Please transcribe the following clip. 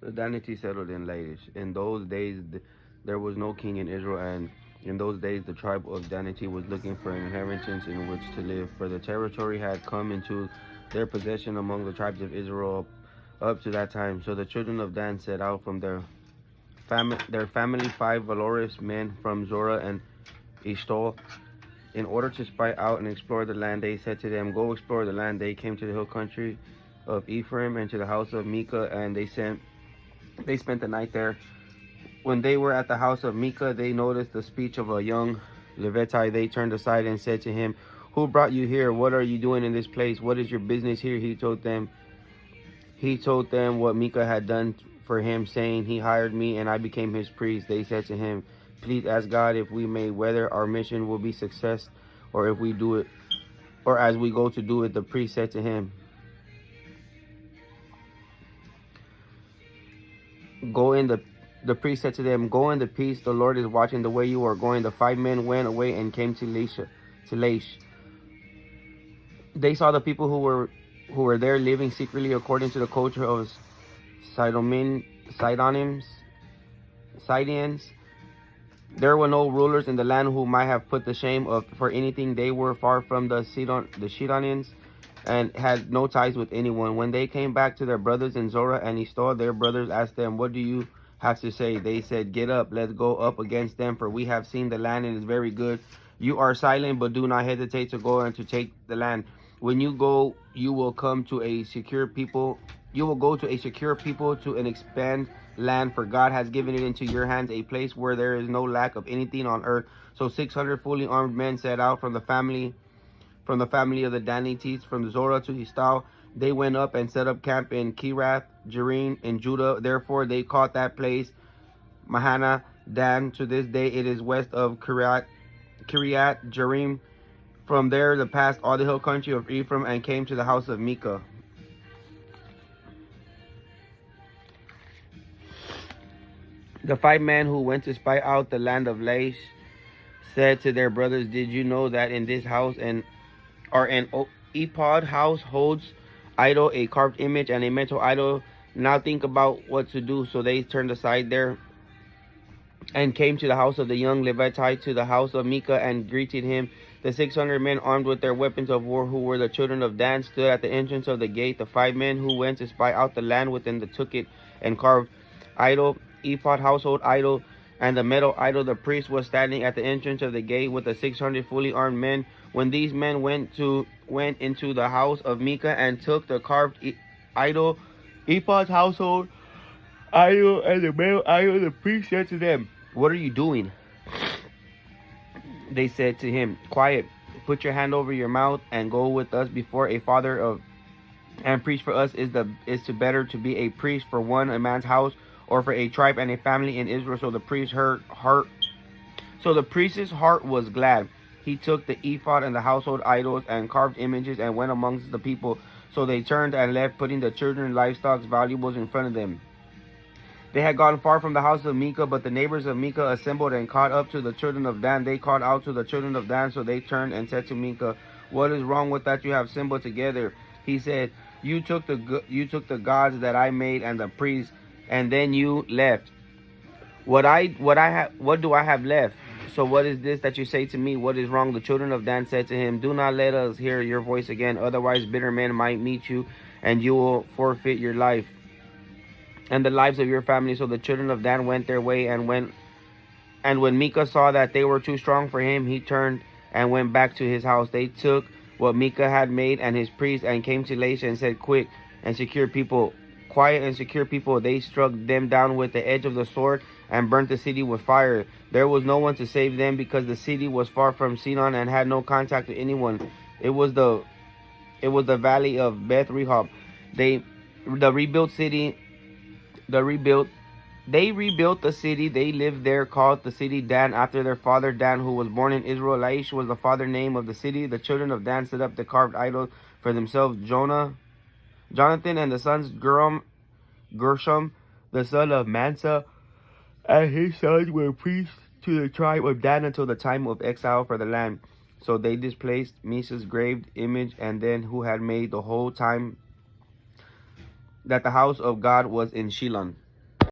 The Danites settled in Laish. In those days, there was no king in Israel, and in those days, the tribe of Danite was looking for an inheritance in which to live, for the territory had come into their possession among the tribes of Israel up to that time. So the children of Dan set out from their family, five valorous men from Zorah and Eshtaol, in order to spy out and explore the land. They said to them, "Go explore the land." They came to the hill country of Ephraim and to the house of Micah, and they spent the night there. When they were at the house of Micah, they noticed the speech of a young Levite. They turned aside and said to him, "Who brought you here? What are you doing in this place? What is your business here?" He told them what Micah had done for him, saying, "He hired me and I became his priest." They said to him, "Please ask God if we may, whether our mission will be success, or if we do it, or as we go to do it." The priest said to him, "Go in the priest said to them, "Go in the peace. The Lord is watching the way you are going." The five men went away and came to Laish. They saw the people who were there living secretly according to the culture of Sidonians. Sidonians. There were no rulers in the land who might have put the shame of for anything. They were far from the Sidonians and had no ties with anyone. When they came back to their brothers in Zorah and Eshtaol, their brothers asked them, "What do you have to say?" They said, "Get up, let's go up against them, for we have seen the land and it is very good. You are silent, but do not hesitate to go and to take the land. When you go, you will come to a secure people. You will go to a secure people to an expand land, for God has given it into your hands, a place where there is no lack of anything on earth." So 600 fully armed men set out from the family of the Danites, from Zorah to Eshtaol. They went up and set up camp in Kirath Jearim in Judah. Therefore they called that place Mahana Dan. To this day it is west of Kiriath Jearim. From there they passed all the hill country of Ephraim and came to the house of Micah. The five men who went to spy out the land of Laish said to their brothers, "Did you know that in this house an ephod house holds idol, a carved image, and a metal idol? Now think about what to do." So they turned aside there and came to the house of the young Levite, to the house of Micah, and greeted him. The 600 men armed with their weapons of war, who were the children of Dan, stood at the entrance of the gate. The five men who went to spy out the land within took it, and carved idol, ephod, household idol, and the metal idol. The priest was standing at the entrance of the gate with the 600 fully armed men. When these men went into the house of Micah and took the carved idol, ephod, household idol, and the metal idol, the priest said to them, "What are you doing?" They said to him, "Quiet, put your hand over your mouth and go with us before a father of and priest. For us is to better to be a priest for a man's house, or for a tribe and a family in Israel." So the priest's heart was glad. He took the ephod and the household idols and carved images and went amongst the people. So they turned and left, putting the children, livestock, valuables in front of them. They had gone far from the house of Micah, but the neighbors of Micah assembled and caught up to the children of Dan. They called out to the children of Dan, so they turned and said to Micah, "What is wrong with that you have assembled together?" He said, you took the gods that I made and the priests, and then you left. What do I have left? So what is this that you say to me? What is wrong?" The children of Dan said to him, "Do not let us hear your voice again, otherwise bitter men might meet you, and you will forfeit your life and the lives of your family." So the children of Dan went their way, and when Micah saw that they were too strong for him, he turned and went back to his house. They took what Micah had made and his priests and came to Laish and said, "Quick and secure people, quiet and secure people." They struck them down with the edge of the sword and burnt the city with fire. There was no one to save them, because the city was far from Sidon and had no contact with anyone. It was the valley of Beth Rehob. They rebuilt the city. They lived there, called the city Dan after their father Dan, who was born in Israel. Laish was the father name of the city. The children of Dan set up the carved idols for themselves. Jonathan and the sons Gershom, the son of Manasseh, and his sons were priests to the tribe of Dan until the time of exile for the land. So they displaced Moses' graved image, and then who had made the whole time that the house of God was in Shilon.